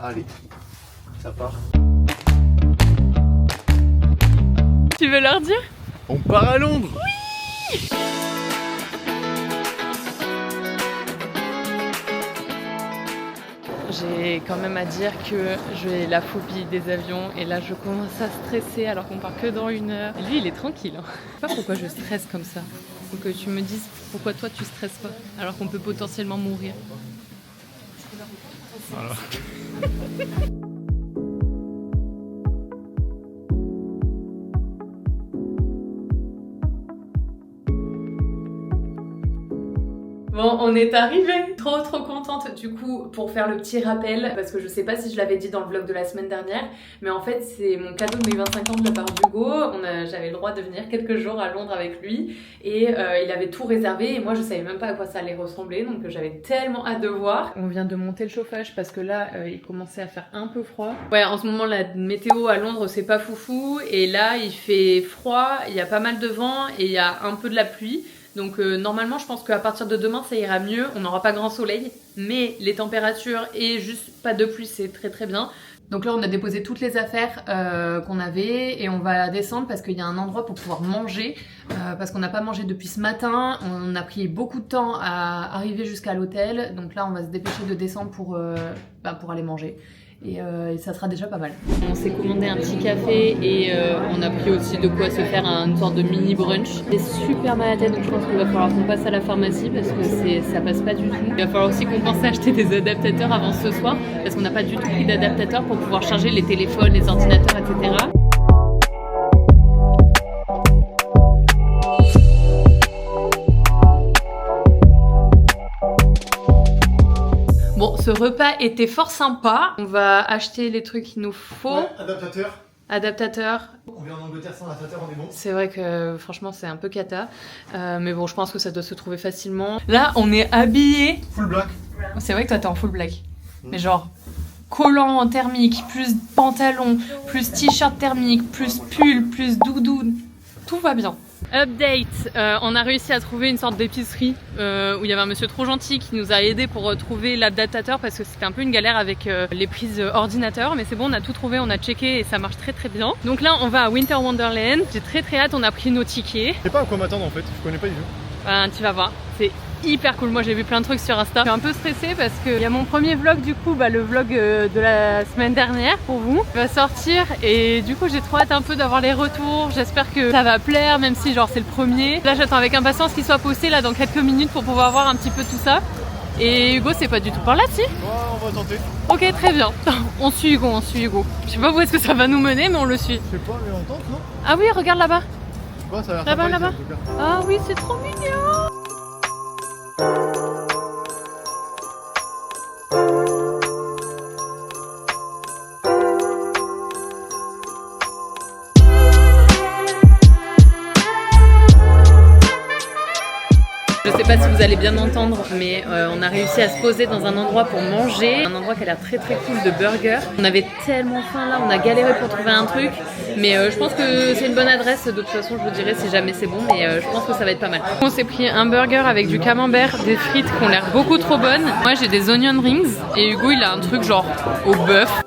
Allez, ça part. Tu veux leur dire? On part à Londres. Oui. J'ai quand même à dire que j'ai la phobie des avions et là je commence à stresser alors qu'on part que dans 1 heure. Et lui il est tranquille. Je sais pas pourquoi je stresse comme ça. Faut que tu me dises pourquoi toi tu stresses pas alors qu'on peut potentiellement mourir. Voilà. Bon, on est arrivé. Trop contente du coup pour faire le petit rappel parce que je sais pas si je l'avais dit dans le vlog de la semaine dernière, mais en fait c'est mon cadeau de mes 25 ans de la part d'Hugo. J'avais le droit de venir quelques jours à Londres avec lui et il avait tout réservé et moi je savais même pas à quoi ça allait ressembler donc j'avais tellement hâte de voir. On vient de monter le chauffage parce que là il commençait à faire un peu froid. Ouais, en ce moment la météo à Londres c'est pas foufou et là il fait froid, il y a pas mal de vent et il y a un peu de la pluie. Donc normalement je pense qu'à partir de demain ça ira mieux, on n'aura pas grand soleil, mais les températures et juste pas de pluie c'est très bien. Donc là on a déposé toutes les affaires qu'on avait et on va descendre parce qu'il y a un endroit pour pouvoir manger, parce qu'on n'a pas mangé depuis ce matin, on a pris beaucoup de temps à arriver jusqu'à l'hôtel, donc là on va se dépêcher de descendre pour aller manger. Et ça sera déjà pas mal. On s'est commandé un petit café et on a pris aussi de quoi se faire une sorte de mini brunch. J'ai super mal à la tête donc je pense qu'il va falloir qu'on passe à la pharmacie parce que ça passe pas du tout. Il va falloir aussi qu'on pense à acheter des adaptateurs avant ce soir parce qu'on n'a pas du tout pris d'adaptateurs pour pouvoir charger les téléphones, les ordinateurs, etc. Bon, ce repas était fort sympa. On va acheter les trucs qu'il nous faut. Ouais, adaptateur. Adaptateur. On vient en Angleterre sans adaptateur, on est bon. C'est vrai que franchement c'est un peu cata. Mais bon, je pense que ça doit se trouver facilement. Là, on est habillés. Full black. C'est vrai que toi t'es en full black. Mais genre, collant en thermique, plus pantalon, plus t-shirt thermique, plus pull, plus doudoune. Tout va bien. Update, on a réussi à trouver une sorte d'épicerie où il y avait un monsieur trop gentil qui nous a aidé pour trouver l'adaptateur parce que c'était un peu une galère avec les prises ordinateur, mais c'est bon, on a tout trouvé, on a checké et ça marche très bien. Donc là on va à Winter Wonderland, j'ai très hâte, on a pris nos tickets. Je sais pas à quoi m'attendre en fait, je connais pas du tout. Tu vas voir, c'est hyper cool, moi j'ai vu plein de trucs sur Insta. Je suis un peu stressée parce qu'il y a mon premier vlog du coup, le vlog de la semaine dernière pour vous, qui va sortir et du coup j'ai trop hâte un peu d'avoir les retours. J'espère que ça va plaire même si genre c'est le premier. Là j'attends avec impatience qu'il soit posté là dans quelques minutes pour pouvoir voir un petit peu tout ça. Et Hugo c'est pas du tout par là si? Ouais, on va tenter. Ok, très bien. On suit Hugo, Je sais pas où est-ce que ça va nous mener mais on le suit. Je sais pas, mais on tente non? Ah oui, regarde là-bas. Ouais, ça a l'air sympa Là-bas. ici, en tout cas. Ah oui, c'est trop mignon. Je sais pas si vous allez bien entendre, mais on a réussi à se poser dans un endroit pour manger, un endroit qui a l'air très cool de burger. On avait tellement faim là, on a galéré pour trouver un truc, mais je pense que c'est une bonne adresse. De toute façon, je vous dirai si jamais c'est bon, mais je pense que ça va être pas mal. On s'est pris un burger avec du camembert, des frites qui ont l'air beaucoup trop bonnes. Moi, j'ai des onion rings et Hugo, il a un truc genre au bœuf.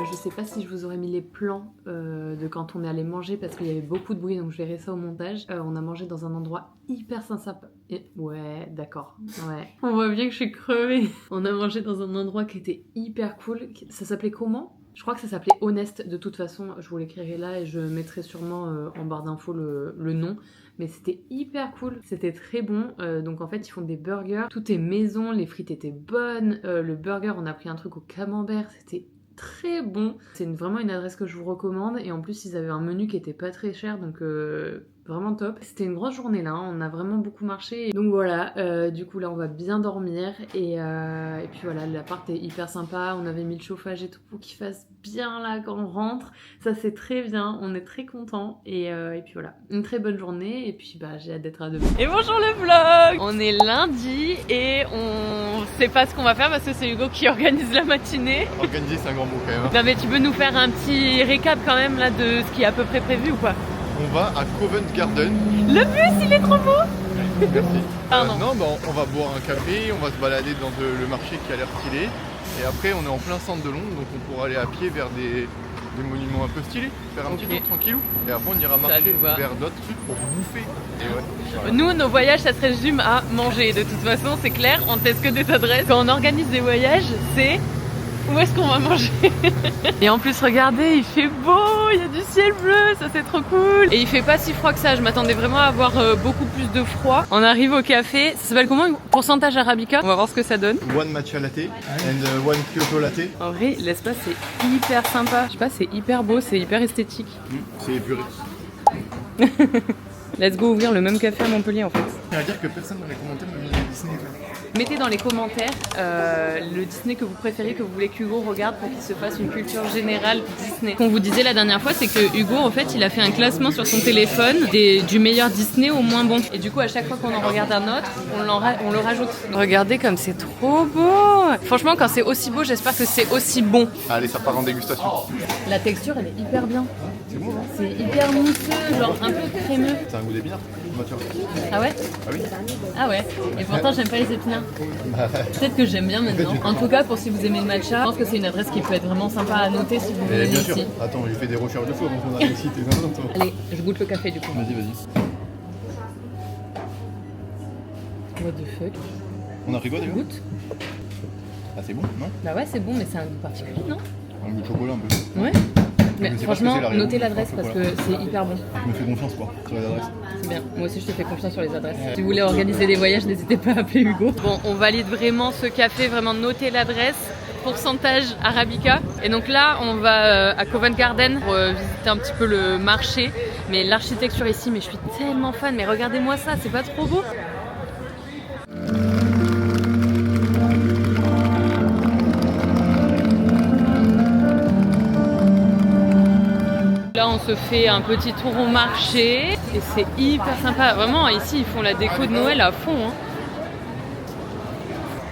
Je sais pas si je vous aurais mis les plans de quand on est allé manger parce qu'il y avait beaucoup de bruit donc je verrai ça au montage. On a mangé dans un endroit hyper sympa. Et ouais, d'accord. Ouais. On voit bien que je suis crevée. On a mangé dans un endroit qui était hyper cool. Ça s'appelait comment ? Je crois que ça s'appelait Honest. De toute façon, je vous l'écrirai là et je mettrai sûrement en barre d'infos le nom. Mais c'était hyper cool, c'était très bon. Donc en fait ils font des burgers, tout est maison, les frites étaient bonnes. Le burger, on a pris un truc au camembert, c'était très bon. C'est vraiment une adresse que je vous recommande et en plus ils avaient un menu qui était pas très cher donc vraiment top. C'était une grosse journée là, on a vraiment beaucoup marché. Donc voilà, du coup là on va bien dormir et puis voilà, l'appart est hyper sympa. On avait mis le chauffage et tout pour qu'il fasse bien là quand on rentre. Ça c'est très bien, on est très contents et puis voilà, une très bonne journée et puis j'ai hâte d'être à demain. Et bonjour le vlog. On est lundi et on sait pas ce qu'on va faire parce que c'est Hugo qui organise la matinée. Organiser c'est un grand mot quand même. Non mais tu peux nous faire un petit récap quand même là de ce qui est à peu près prévu ou quoi? On va à Covent Garden. Le bus il est trop beau. Merci. Pardon. Non, bah, on va boire un café, on va se balader dans le marché qui a l'air stylé. Et après, on est en plein centre de Londres, donc on pourra aller à pied vers des monuments un peu stylés, faire un petit tour tranquillou. Et après, on ira marcher nous va. vers d'autres trucs pour bouffer. Et ouais, voilà. Nous, nos voyages, ça se résume à manger. De toute façon, c'est clair, on teste que des adresses. Quand on organise des voyages, c'est où est-ce qu'on va manger. Et en plus, regardez, il fait beau, il y a du ciel bleu, ça c'est trop cool. Et il fait pas si froid que ça, je m'attendais vraiment à avoir beaucoup plus de froid. On arrive au café, ça s'appelle comment? Pourcentage Arabica. On va voir ce que ça donne. One matcha latte and one Kyoto latte. En vrai, l'espace est hyper sympa. Je sais pas, c'est hyper beau, c'est hyper esthétique. C'est épuré. Let's go ouvrir le même café à Montpellier en fait. Ça veut dire que personne dans les commentaires me dit Disney. Mettez dans les commentaires le Disney que vous préférez, que vous voulez qu'Hugo regarde pour qu'il se fasse une culture générale Disney. Ce qu'on vous disait la dernière fois, c'est que Hugo, en fait, il a fait un classement sur son téléphone du meilleur Disney au moins bon. Et du coup, à chaque fois qu'on en regarde un autre, on le rajoute. Regardez comme c'est trop beau. Franchement, quand c'est aussi beau, j'espère que c'est aussi bon. Allez, ça part en dégustation. La texture, elle est hyper bien. C'est bon, hein? C'est hyper mousseux, genre un peu crémeux. C'est un goût d'épinards. Ah ouais? Ah oui. Ah ouais. Et pourtant, j'aime pas les épinards. Peut-être que j'aime bien maintenant. En tout cas, pour si vous aimez le matcha, je pense que c'est une adresse qui peut être vraiment sympa à noter si vous venez Bien ici. sûr. Attends, j'ai fait des recherches de fou avant qu'on arrive ici. T'es non, toi. Allez, je goûte le café du coup. Vas-y, vas-y. What the fuck? On a pris quoi déjà? Goûte? Ah, c'est bon, non? Bah ouais, c'est bon, mais c'est un goût particulier, non? Un goût de chocolat un peu. Ouais. Mais Je sais pas ce que franchement, c'est, la notez réunion. l'adresse parce que c'est hyper bon. Je me fais confiance quoi, sur les adresses. C'est bien. Moi aussi, je te fais confiance sur les adresses. Si vous voulez organiser des voyages, n'hésitez pas à appeler Hugo. Bon, on valide vraiment ce café, vraiment noter l'adresse. Pourcentage Arabica. Et donc là, on va à Covent Garden pour visiter un petit peu le marché. Mais l'architecture ici, mais je suis tellement fan. Mais regardez-moi ça, c'est pas trop beau? Là, on se fait un petit tour au marché et c'est hyper sympa. Vraiment, ici, ils font la déco de Noël à fond. Hein.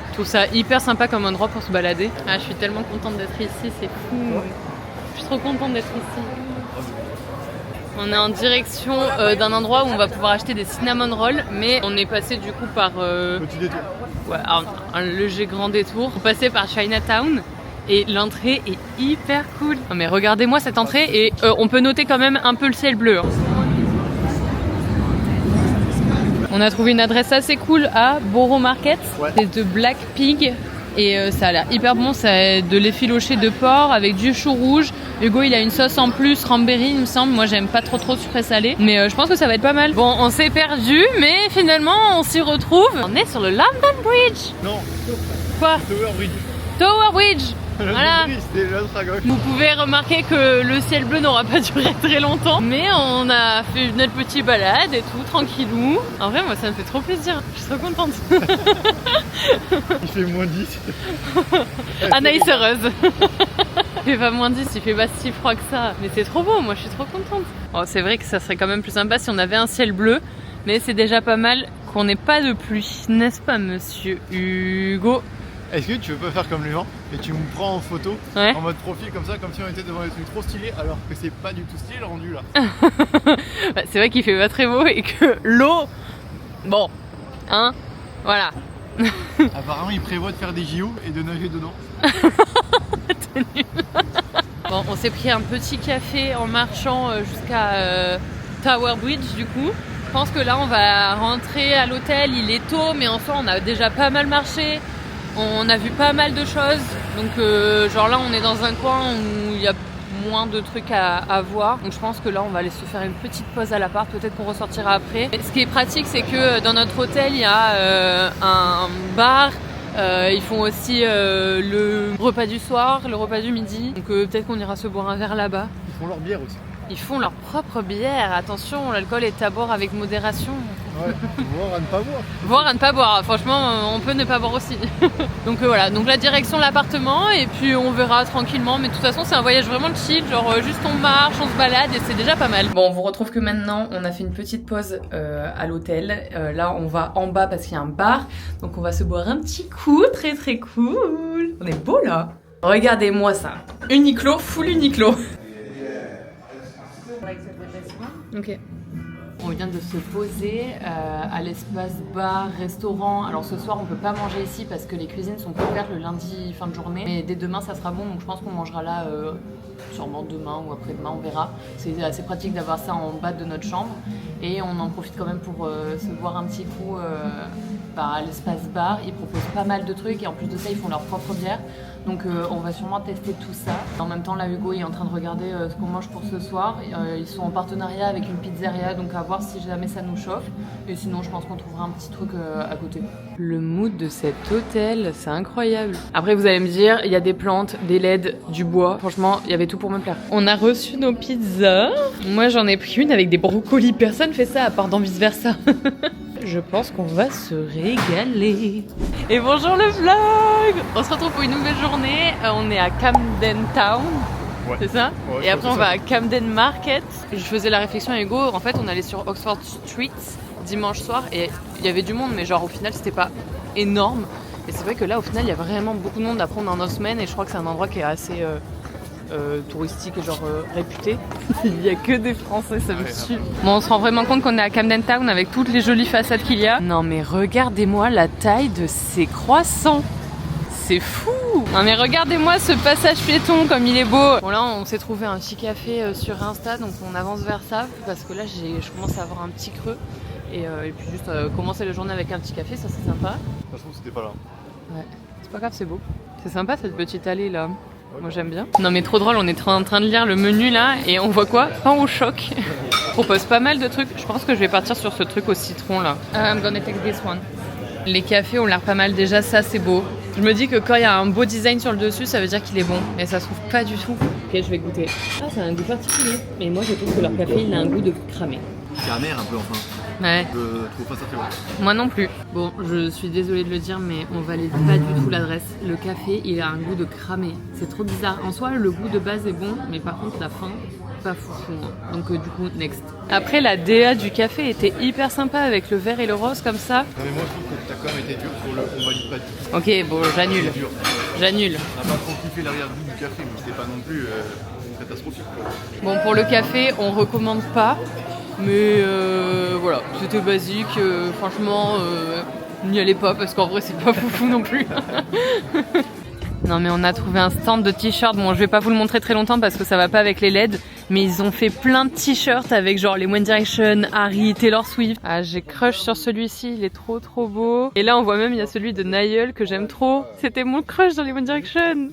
Je trouve ça hyper sympa comme endroit pour se balader. Ah, je suis tellement contente d'être ici, c'est fou. Je suis trop contente d'être ici. On est en direction d'un endroit où on va pouvoir acheter des cinnamon rolls, mais on est passé du coup par Petit détour. ouais, un léger grand détour. On passait par Chinatown. Et l'entrée est hyper cool. Non mais regardez-moi cette entrée et on peut noter quand même un peu le ciel bleu. Hein. On a trouvé une adresse assez cool à Borough Market. Ouais. C'est de Black Pig et ça a l'air hyper bon. C'est de l'effiloché de porc avec du chou rouge. Hugo il a une sauce en plus, cranberry il me semble. Moi j'aime pas trop sucré salé. Mais je pense que ça va être pas mal. Bon on s'est perdu mais finalement on s'y retrouve. On est sur le London Bridge. Non, Quoi? Tower Bridge. Tower Bridge. Voilà. C'était l'autre à gauche. Vous pouvez remarquer que le ciel bleu n'aura pas duré très longtemps, mais on a fait notre petite balade et tout, tranquillou. En vrai, moi, ça me fait trop plaisir. Je suis trop contente. Il fait moins 10. Anaïs heureuse. Il fait pas moins 10, il fait pas si froid que ça. Mais c'est trop beau, moi, je suis trop contente. Bon, c'est vrai que ça serait quand même plus sympa si on avait un ciel bleu, mais c'est déjà pas mal qu'on n'ait pas de pluie, n'est-ce pas, monsieur Hugo? Est-ce que tu veux pas faire comme les gens et tu me prends en photo Ouais. en mode profil comme ça, comme si on était devant des trucs trop stylés alors que c'est pas du tout stylé le rendu là. Bah, c'est vrai qu'il fait pas très beau et que l'eau, bon, hein, voilà. Apparemment il prévoit de faire des JO et de nager dedans. Bon, on s'est pris un petit café en marchant jusqu'à Tower Bridge du coup. Je pense que là on va rentrer à l'hôtel, il est tôt mais en soi on a déjà pas mal marché. On a vu pas mal de choses, donc genre là on est dans un coin où il y a moins de trucs à voir. Donc je pense que là on va aller se faire une petite pause à l'appart, peut-être qu'on ressortira après. Et ce qui est pratique c'est que dans notre hôtel il y a un bar, ils font aussi le repas du soir, le repas du midi. Donc peut-être qu'on ira se boire un verre là-bas. Ils font leur bière aussi. Ils font leur propre bière, attention l'alcool est à boire avec modération. Ouais, voir à ne pas voir. Voir à ne pas boire, franchement on peut ne pas boire aussi. Donc voilà, donc la direction l'appartement et puis on verra tranquillement. Mais de toute façon c'est un voyage vraiment chill, genre juste on marche, on se balade et c'est déjà pas mal. Bon on vous retrouve que maintenant on a fait une petite pause à l'hôtel. Là on va en bas parce qu'il y a un bar. Donc on va se boire un petit coup, très très cool. On est beau là. Regardez-moi ça, Uniqlo, full Uniqlo. Ok. On vient de se poser à l'espace bar, restaurant. Alors ce soir on peut pas manger ici parce que les cuisines sont ouvertes le lundi fin de journée. Mais dès demain ça sera bon, donc je pense qu'on mangera là sûrement demain ou après-demain, on verra. C'est assez pratique d'avoir ça en bas de notre chambre. Et on en profite quand même pour se boire un petit coup à l'espace bar. Ils proposent pas mal de trucs et en plus de ça ils font leur propre bière. Donc on va sûrement tester tout ça. En même temps là Hugo est en train de regarder ce qu'on mange pour ce soir. Ils sont en partenariat avec une pizzeria, donc à voir si jamais ça nous chauffe. Et sinon je pense qu'on trouvera un petit truc à côté. Le mood de cet hôtel, c'est incroyable. Après vous allez me dire, il y a des plantes, des LED, du bois. Franchement, il y avait tout pour me plaire. On a reçu nos pizzas. Moi j'en ai pris une avec des brocolis. Personne fait ça à part dans Vice Versa. Je pense qu'on va se régaler. Et bonjour le vlog. On se retrouve pour une nouvelle journée. On est à Camden Town. Ouais. C'est ça, ouais, et après on va à Camden Market. Je faisais la réflexion à Hugo. En fait on allait sur Oxford Street dimanche soir et il y avait du monde, mais genre au final c'était pas énorme. Et c'est vrai que là au final il y a vraiment beaucoup de monde. Après on est en 9 semaines et je crois que c'est un endroit qui est assez touristique et genre réputé. Il y a que des Français, ça me tue. Bon, on se rend vraiment compte qu'on est à Camden Town avec toutes les jolies façades qu'il y a. Non mais regardez-moi la taille de ces croissants. C'est fou. Non mais regardez-moi ce passage piéton comme il est beau. Bon là on s'est trouvé un petit café sur Insta, donc on avance vers ça parce que là je commence à avoir un petit creux. Et puis juste commencer la journée avec un petit café, ça c'est sympa. Je trouve que c'était pas là. Ouais, c'est pas grave, c'est beau. C'est sympa cette petite allée là. Moi j'aime bien. Non mais trop drôle, on est en train de lire le menu là et on voit quoi? Pain au choc. On propose pas mal de trucs. Je pense que je vais partir sur ce truc au citron là. I'm gonna take this one. Les cafés ont l'air pas mal déjà, ça c'est beau. Je me dis que quand il y a un beau design sur le dessus, ça veut dire qu'il est bon. Mais ça se trouve pas du tout. Ok, je vais goûter. Ah, ça a un goût particulier. Mais moi je trouve que leur café il a un goût de cramé. C'est amer un peu enfin. Ouais. Je trouve pas ça très bon. Moi non plus. Bon, je suis désolée de le dire, mais on valide pas du tout l'adresse. Le café, il a un goût de cramé. C'est trop bizarre. En soi, le goût de base est bon, mais par contre, la fin, pas foufou. Donc du coup, next. Après, la DA du café était hyper sympa avec le vert et le rose comme ça. Non mais moi je trouve que t'as quand même été dur sur le on valide pas du tout. Ok, bon, j'annule. J'annule. On n'a pas trop kiffé l'arrière-goût du café, mais c'était pas non plus catastrophique. Bon, pour le café, on recommande pas. Mais voilà, c'était basique, franchement, n'y allez pas parce qu'en vrai c'est pas foufou non plus. Non mais on a trouvé un stand de t-shirts, bon je vais pas vous le montrer très longtemps parce que ça va pas avec les LED, mais ils ont fait plein de t-shirts avec genre les One Direction, Harry, Taylor Swift. Ah j'ai crush sur celui-ci, il est trop trop beau. Et là on voit même il y a celui de Niall que j'aime trop, c'était mon crush dans les One Direction.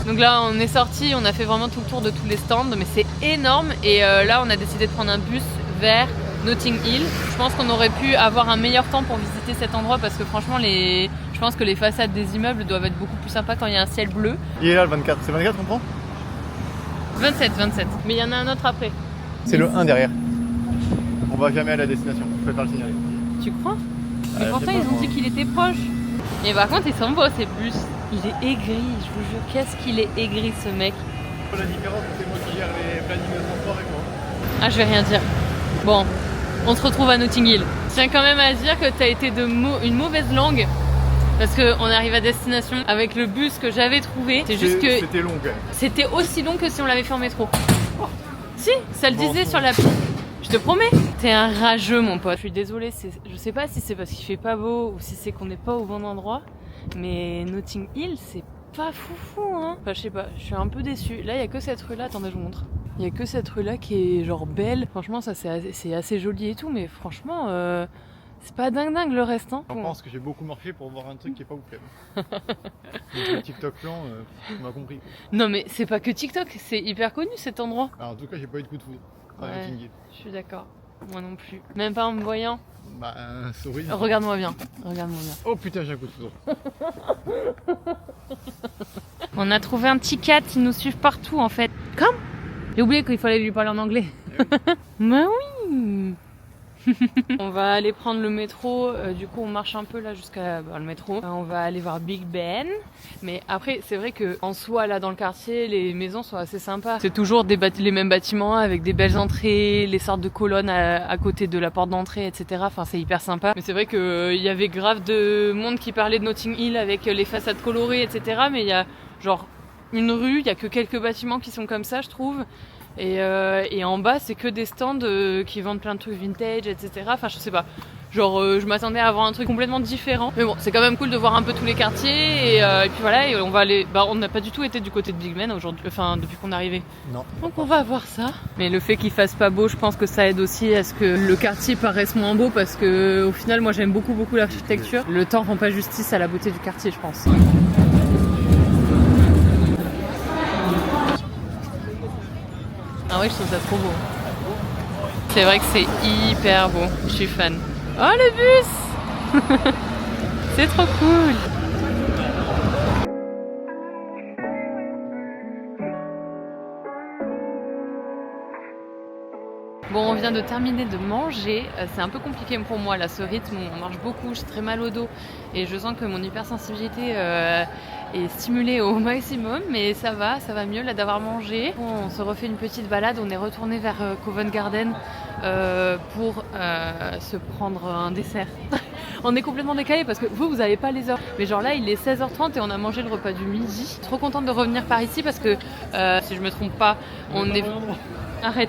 Donc là on est sorti, on a fait vraiment tout le tour de tous les stands, mais c'est énorme et là on a décidé de prendre un bus vers Notting Hill. Je pense qu'on aurait pu avoir un meilleur temps pour visiter cet endroit parce que franchement je pense que les façades des immeubles doivent être beaucoup plus sympas quand il y a un ciel bleu. Il est là le 24, c'est 24 qu'on prend? 27, mais il y en a un autre après. C'est le 1 derrière. On va jamais à la destination, je préfère le signaler. Tu crois? Mais pourtant ils ont dit qu'il était proche. Et par contre ils sont beaux ces bus. Il est aigri, je vous jure, qu'est-ce qu'il est aigri ce mec. La différence, c'est moi qui gère les plannings de transport avec moi. Ah, je vais rien dire. Bon, on se retrouve à Notting Hill. Je tiens quand même à dire que t'as été une mauvaise langue. Parce qu'on arrive à destination avec le bus que j'avais trouvé. C'est juste que. C'était long quand même. C'était aussi long que si on l'avait fait en métro. Oh. Si, ça le disait sur l'appli. Je te promets. T'es un rageux, mon pote. Je suis désolée, je sais pas si c'est parce qu'il fait pas beau ou si c'est qu'on n'est pas au bon endroit. Mais Notting Hill, c'est pas foufou, hein. Enfin, je sais pas, je suis un peu déçue. Là, il y a que cette rue-là, attendez, je vous montre. Il y a que cette rue-là qui est genre belle. Franchement, ça c'est assez joli et tout, mais franchement, c'est pas dingue le reste, hein. Je pense que j'ai beaucoup marché pour voir un truc qui est pas ouf quand même. Le TikTok plan, on m'a compris. Non, mais c'est pas que TikTok, c'est hyper connu cet endroit. Alors, en tout cas, j'ai pas eu de coup de foudre. Ouais, je suis d'accord. Moi non plus. Même pas en me voyant. Bah, souris. Regarde-moi bien. Regarde-moi bien. Oh putain, j'ai un coup de foudre. On a trouvé un petit cat, ils nous suivent partout en fait. Comme j'ai oublié qu'il fallait lui parler en anglais. Bah oui. On va aller prendre le métro, du coup on marche un peu là jusqu'à le métro. On va aller voir Big Ben, mais après c'est vrai que en soi là dans le quartier les maisons sont assez sympas. C'est toujours les mêmes bâtiments avec des belles entrées, les sortes de colonnes à côté de la porte d'entrée, etc. Enfin c'est hyper sympa. Mais c'est vrai qu'il y avait grave de monde qui parlait de Notting Hill avec les façades colorées, etc. Mais il y a genre une rue, il y a que quelques bâtiments qui sont comme ça je trouve. Et en bas c'est que des stands qui vendent plein de trucs vintage, etc. Enfin je sais pas, genre je m'attendais à avoir un truc complètement différent, mais bon c'est quand même cool de voir un peu tous les quartiers et puis voilà, et on va aller, on n'a pas du tout été du côté de Big Ben aujourd'hui, enfin depuis qu'on est arrivé. Non. Donc on va voir ça, mais le fait qu'il fasse pas beau je pense que ça aide aussi à ce que le quartier paraisse moins beau, parce que au final moi j'aime beaucoup l'architecture, le temps rend pas justice à la beauté du quartier je pense. Ah oui, je trouve ça trop beau. C'est vrai que c'est hyper beau, je suis fan. Oh le bus c'est trop cool. Bon, on vient de terminer de manger, c'est un peu compliqué pour moi là, ce rythme, on marche beaucoup, j'ai très mal au dos et je sens que mon hypersensibilité est stimulée au maximum, mais ça va mieux là d'avoir mangé. Bon, on se refait une petite balade, on est retourné vers Covent Garden pour se prendre un dessert. On est complètement décalé parce que vous avez pas les heures, mais genre là il est 16h30 et on a mangé le repas du midi. Trop contente de revenir par ici parce que si je me trompe pas, on est... Arrête.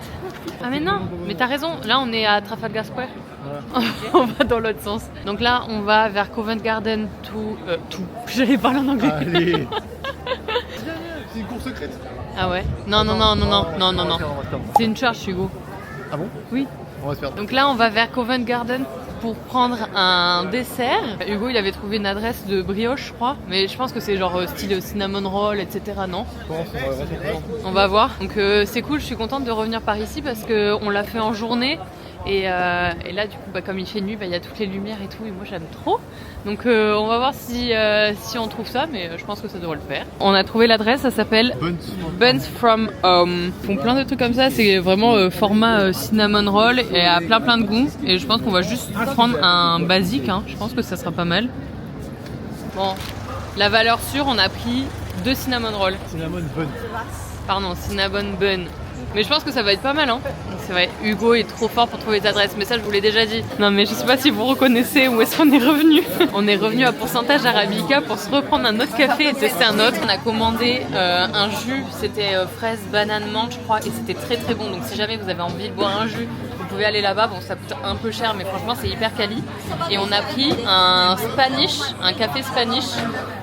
Ah mais non, mais t'as raison, là on est à Trafalgar Square. Voilà. On va dans l'autre sens. Donc là on va vers Covent Garden tout. J'allais parler en anglais. Allez. C'est une cour secrète. Ah ouais. Non. C'est une church Hugo. Ah bon? Oui. On va se perdre. Donc là on va vers Covent Garden pour prendre un dessert. Hugo il avait trouvé une adresse de brioche je crois, mais je pense que c'est genre style cinnamon roll, etc. Non? On va voir. Donc c'est cool, je suis contente de revenir par ici parce qu'on l'a fait en journée. Et là du coup comme il fait nuit, il y a toutes les lumières et tout, et moi j'aime trop. Donc on va voir si on trouve ça, mais je pense que ça devrait le faire. On a trouvé l'adresse, ça s'appelle Buns from Home. Ils font plein de trucs comme ça, c'est vraiment format cinnamon roll et à plein de goûts. Et je pense qu'on va juste prendre un basique, hein. Je pense que ça sera pas mal. Bon, la valeur sûre, on a pris 2 cinnamon rolls. Cinnamon bun. Pardon, cinnamon bun. Mais je pense que ça va être pas mal, hein. C'est vrai, Hugo est trop fort pour trouver les adresses, mais ça je vous l'ai déjà dit. Non mais je sais pas si vous reconnaissez où est-ce qu'on est revenu. On est revenu à Pourcentage Arabica pour se reprendre un autre café et tester un autre. On a commandé un jus, c'était fraise, banane, menthe je crois, et c'était très bon. Donc si jamais vous avez envie de boire un jus, vous pouvez aller là-bas. Bon ça coûte un peu cher, mais franchement c'est hyper quali. Et on a pris un Spanish, un café Spanish.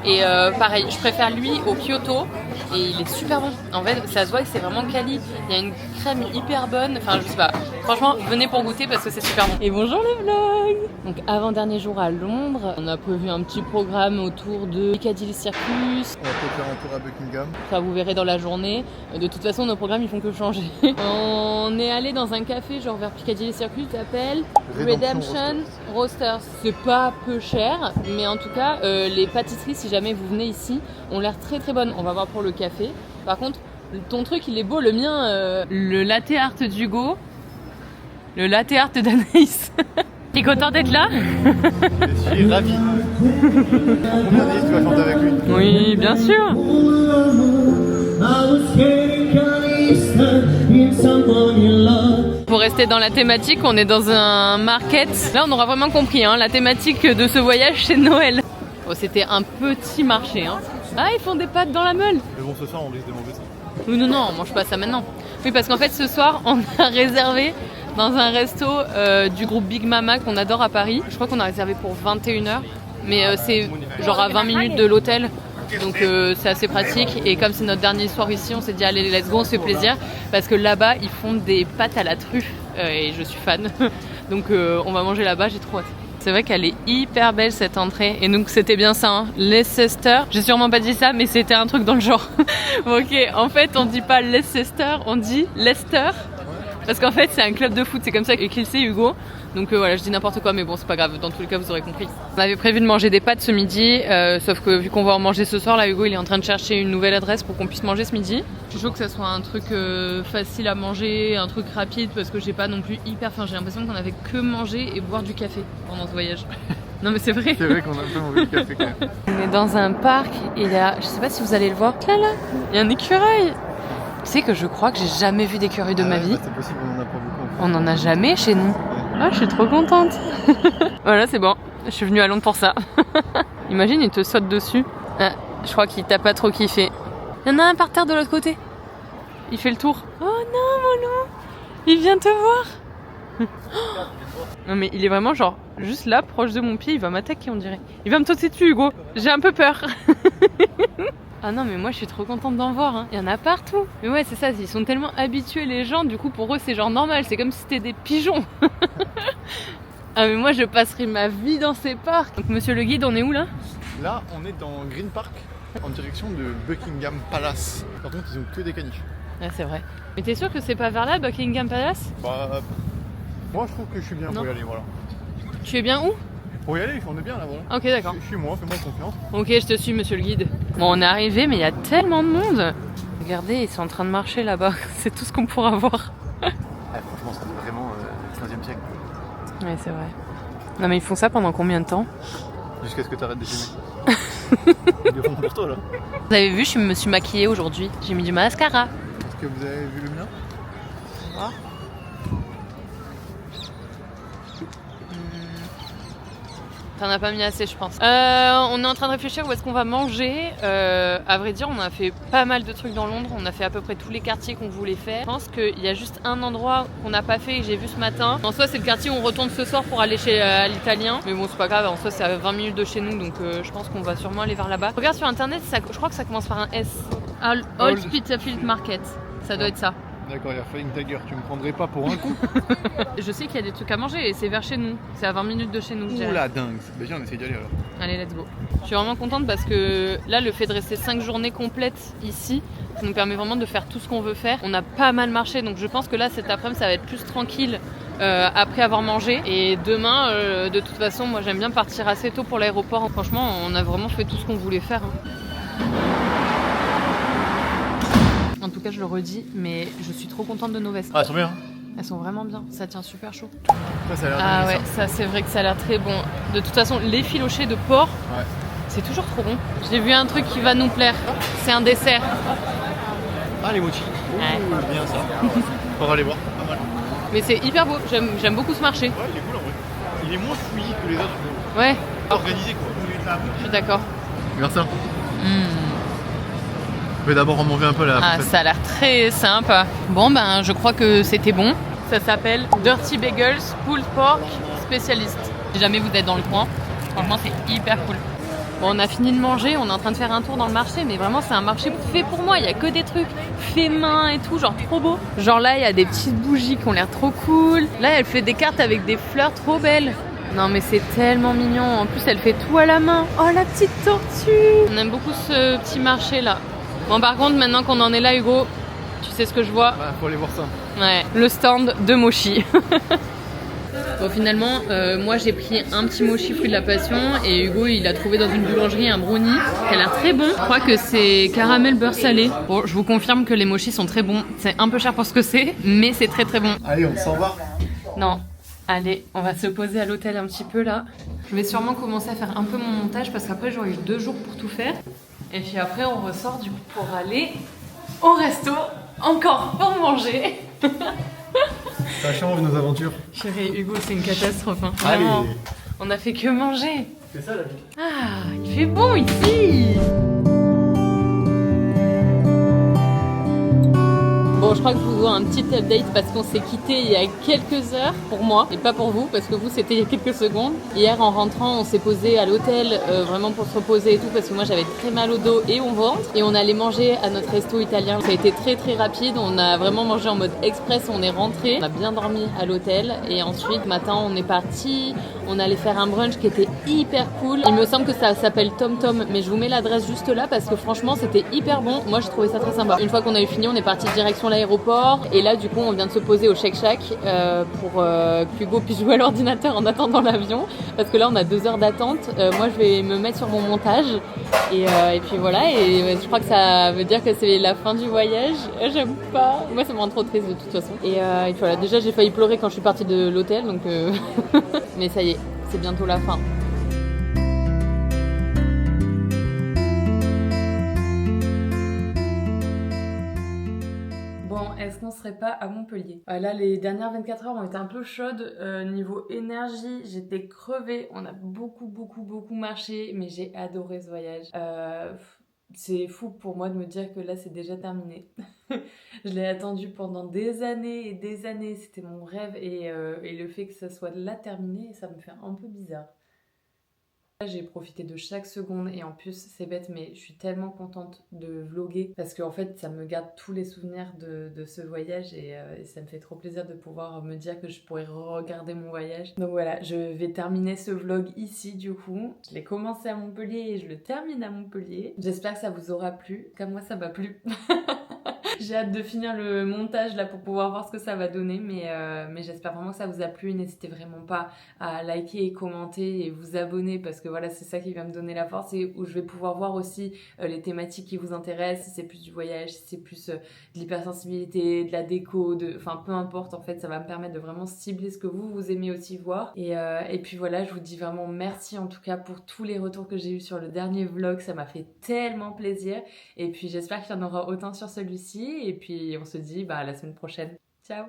Et pareil, je préfère lui au Kyoto. Et il est super bon. En fait, ça se voit que c'est vraiment quali. Il y a une crème hyper bonne. Enfin, je sais pas. Franchement, venez pour goûter parce que c'est super bon. Et bonjour les vlogs. Donc, avant-dernier jour à Londres, on a prévu un petit programme autour de Piccadilly Circus. On va peut-être faire un tour à Buckingham. Ça, vous verrez dans la journée. De toute façon, nos programmes, ils font que changer. On est allé dans un café, genre vers Piccadilly Circus, qui s'appelle Redemption Roasters. C'est pas peu cher, mais en tout cas, les pâtisseries, si jamais vous venez ici, ont l'air très bonnes. On va voir pour le café. Par contre, ton truc il est beau, le mien, le latte art d'Hugo, le latte art d'Anaïs. T'es content d'être là? Je suis ravi. Combien d'Anaïs tu vas chanter avec lui? Oui, bien sûr. Pour rester dans la thématique, on est dans un market. Là, on aura vraiment compris, hein, la thématique de ce voyage, c'est Noël. Oh, c'était un petit marché, hein. Ah, ils font des pâtes dans la meule. Mais bon, ce soir, on risque de manger ça. Oui, non, on mange pas ça maintenant. Oui, parce qu'en fait, ce soir, on a réservé dans un resto du groupe Big Mama qu'on adore à Paris. Je crois qu'on a réservé pour 21h, mais c'est genre à 20 minutes de l'hôtel. Donc c'est assez pratique. Et comme c'est notre dernier soir ici, on s'est dit allez, let's go, on se fait plaisir. Parce que là-bas, ils font des pâtes à la truffe et je suis fan. Donc on va manger là-bas, j'ai trop hâte. C'est vrai qu'elle est hyper belle cette entrée. Et donc c'était bien ça, hein. Leicester. J'ai sûrement pas dit ça, mais c'était un truc dans le genre. Ok, en fait on dit pas Leicester, on dit Leicester. Parce qu'en fait c'est un club de foot, c'est comme ça qu'il sait Hugo. Donc voilà, je dis n'importe quoi, mais bon, c'est pas grave. Dans tous les cas, vous aurez compris. On avait prévu de manger des pâtes ce midi, sauf que vu qu'on va en manger ce soir, là, Hugo, il est en train de chercher une nouvelle adresse pour qu'on puisse manger ce midi. Je suis chaud que ça soit un truc facile à manger, un truc rapide, parce que j'ai pas non plus hyper faim. J'ai l'impression qu'on avait que manger et boire du café pendant ce voyage. Non mais c'est vrai. C'est vrai qu'on a un peu envie de café quand même. On est dans un parc et il y a, je sais pas si vous allez le voir, là, il y a un écureuil. Tu sais que je crois que j'ai jamais vu d'écureuil de ma vie. C'est possible, on en a pas beaucoup. On n'en a jamais chez nous. Ah, je suis trop contente. Voilà, c'est bon. Je suis venue à Londres pour ça. Imagine, il te saute dessus. Ah, je crois qu'il t'a pas trop kiffé. Il y en a un par terre de l'autre côté. Il fait le tour. Oh non, mon loup. Il vient te voir. Non mais il est vraiment genre juste là, proche de mon pied. Il va m'attaquer, on dirait. Il va me sauter dessus, Hugo. J'ai un peu peur. Ah non mais moi je suis trop contente d'en voir, hein. Il y en a partout. Mais ouais c'est ça, ils sont tellement habitués les gens, du coup pour eux c'est genre normal, c'est comme si c'était des pigeons. Ah mais moi je passerai ma vie dans ces parcs. Donc monsieur le guide, on est où là? Là on est dans Green Park en direction de Buckingham Palace. Par contre ils ont que des caniches. Ah c'est vrai. Mais t'es sûr que c'est pas vers là, Buckingham Palace? Bah moi je trouve que je suis bien pour y aller, voilà. Tu es bien où? Pour y aller, on est bien là, voilà. Ok d'accord. Je suis moi, fais-moi confiance. Ok, je te suis monsieur le guide. Bon on est arrivé mais il y a tellement de monde. Regardez, ils sont en train de marcher là-bas. C'est tout ce qu'on pourra voir. Franchement c'est vraiment 15e siècle. Ouais c'est vrai. Non mais ils font ça pendant combien de temps? Jusqu'à ce que t'arrêtes de filmer. Ils le font pour toi là. Vous avez vu, je me suis maquillée aujourd'hui. J'ai mis du mascara. Est-ce que vous avez vu le mien? T'en as pas mis assez, je pense. On est en train de réfléchir où est-ce qu'on va manger. À vrai dire, on a fait pas mal de trucs dans Londres. On a fait à peu près tous les quartiers qu'on voulait faire. Je pense qu'il y a juste un endroit qu'on n'a pas fait et que j'ai vu ce matin. En soi, c'est le quartier où on retourne ce soir pour aller chez l'italien. Mais bon, c'est pas grave. En soi, c'est à 20 minutes de chez nous, donc je pense qu'on va sûrement aller vers là-bas. Regarde sur internet, je crois que ça commence par un S. Old Spitalfield Market. Ça doit être ça. D'accord, il a Flying Tiger, tu me prendrais pas pour un coup? Je sais qu'il y a des trucs à manger et c'est vers chez nous. C'est à 20 minutes de chez nous, je dirais. Ouh la dingue, déjà on essaie d'y aller alors. Allez, let's go. Je suis vraiment contente parce que là, le fait de rester 5 journées complètes ici, ça nous permet vraiment de faire tout ce qu'on veut faire. On a pas mal marché, donc je pense que là, cet après-midi, ça va être plus tranquille après avoir mangé. Et demain, de toute façon, moi j'aime bien partir assez tôt pour l'aéroport. Franchement, on a vraiment fait tout ce qu'on voulait faire. En tout cas, je le redis, mais je suis trop contente de nos vestes. Ah, elles sont bien. Elles sont vraiment bien, ça tient super chaud. Ça a l'air Ah bien, ouais, ça c'est vrai que ça a l'air très bon. De toute façon, l'effiloché de porc, ouais. C'est toujours trop bon. J'ai vu un truc qui va nous plaire, c'est un dessert. Ah, les mochis. Ouais. Bien ça. On va aller voir, pas mal. Mais c'est hyper beau, j'aime beaucoup ce marché. Ouais, il est cool en vrai. Il est moins fouillis que les autres. Ouais, Organisé quoi. je suis d'accord. Regarde ça. Je vais d'abord en manger un peu là. Ah, ça a l'air très sympa. Bon, ben, je crois que c'était bon. Ça s'appelle Dirty Bagels Pulled Pork Specialist. Si jamais vous êtes dans le coin, franchement, c'est hyper cool. Bon, on a fini de manger, on est en train de faire un tour dans le marché, mais vraiment, c'est un marché fait pour moi. Il y a que des trucs faits main et tout, genre trop beau. Genre là, il y a des petites bougies qui ont l'air trop cool. Là, elle fait des cartes avec des fleurs trop belles. Non mais c'est tellement mignon. En plus, elle fait tout à la main. Oh, la petite tortue. On aime beaucoup ce petit marché là. Bon, par contre, maintenant qu'on en est là, Hugo, tu sais ce que je vois? Bah, faut aller voir ça. Ouais, le stand de mochi. Bon, finalement, moi j'ai pris un petit mochi fruit de la passion et Hugo il a trouvé dans une boulangerie un brownie qui a l'air très bon. Je crois que c'est caramel beurre salé. Bon, je vous confirme que les mochis sont très bons. C'est un peu cher pour ce que c'est, mais c'est très très bon. Allez, on s'en va. Non, allez, on va se poser à l'hôtel un petit peu là. Je vais sûrement commencer à faire un peu mon montage parce qu'après j'aurai eu 2 jours pour tout faire. Et puis après on ressort du coup pour aller au resto, encore pour manger. Ça change nos aventures. Chérie, Hugo, c'est une catastrophe. Hein. Allez. Vraiment, on a fait que manger. C'est ça la vie. Ah, il fait bon ici. Bon, je crois que je vous vois un petit update parce qu'on s'est quitté il y a quelques heures pour moi et pas pour vous parce que vous c'était il y a quelques secondes. Hier en rentrant, on s'est posé à l'hôtel vraiment pour se reposer et tout parce que moi j'avais très mal au dos et au ventre et on allait manger à notre resto italien. Ça a été très très rapide, on a vraiment mangé en mode express, on est rentré, on a bien dormi à l'hôtel et ensuite matin on est parti, On allait faire un brunch qui était hyper cool. Il me semble que ça s'appelle Tom Tom, mais je vous mets l'adresse juste là parce que franchement c'était hyper bon. Moi j'ai trouvé ça très sympa. Une fois qu'on a eu fini, on est parti direction l'aéroport et là du coup on vient de se poser au Shake Shack pour qu'Hugo puisse jouer à l'ordinateur en attendant l'avion parce que là on a 2 heures d'attente. Moi je vais me mettre sur mon montage et puis voilà, et je crois que ça veut dire que c'est la fin du voyage. J'aime pas. Moi ça me rend trop triste de toute façon. Et voilà, déjà j'ai failli pleurer quand je suis partie de l'hôtel donc mais ça y est, c'est bientôt la fin. Bon, est-ce qu'on serait pas à Montpellier? Là, les dernières 24 heures ont été un peu chaudes. Niveau énergie, j'étais crevée. On a beaucoup marché, mais j'ai adoré ce voyage. C'est fou pour moi de me dire que là, c'est déjà terminé. Je l'ai attendu pendant des années et des années. C'était mon rêve et le fait que ça soit là terminé, ça me fait un peu bizarre. J'ai profité de chaque seconde et en plus c'est bête mais je suis tellement contente de vlogger parce qu'en fait ça me garde tous les souvenirs de ce voyage et ça me fait trop plaisir de pouvoir me dire que je pourrais regarder mon voyage. Donc voilà, je vais terminer ce vlog ici du coup. Je l'ai commencé à Montpellier et je le termine à Montpellier. J'espère que ça vous aura plu, comme moi ça m'a plu. J'ai hâte de finir le montage là pour pouvoir voir ce que ça va donner mais j'espère vraiment que ça vous a plu. N'hésitez vraiment pas à liker et commenter et vous abonner parce que voilà c'est ça qui va me donner la force et où je vais pouvoir voir aussi les thématiques qui vous intéressent, si c'est plus du voyage, si c'est plus de l'hypersensibilité, de la déco, enfin peu importe en fait, ça va me permettre de vraiment cibler ce que vous aimez aussi voir et puis voilà, je vous dis vraiment merci en tout cas pour tous les retours que j'ai eu sur le dernier vlog, ça m'a fait tellement plaisir et puis j'espère qu'il y en aura autant sur celui-ci et puis on se dit à la semaine prochaine. Ciao!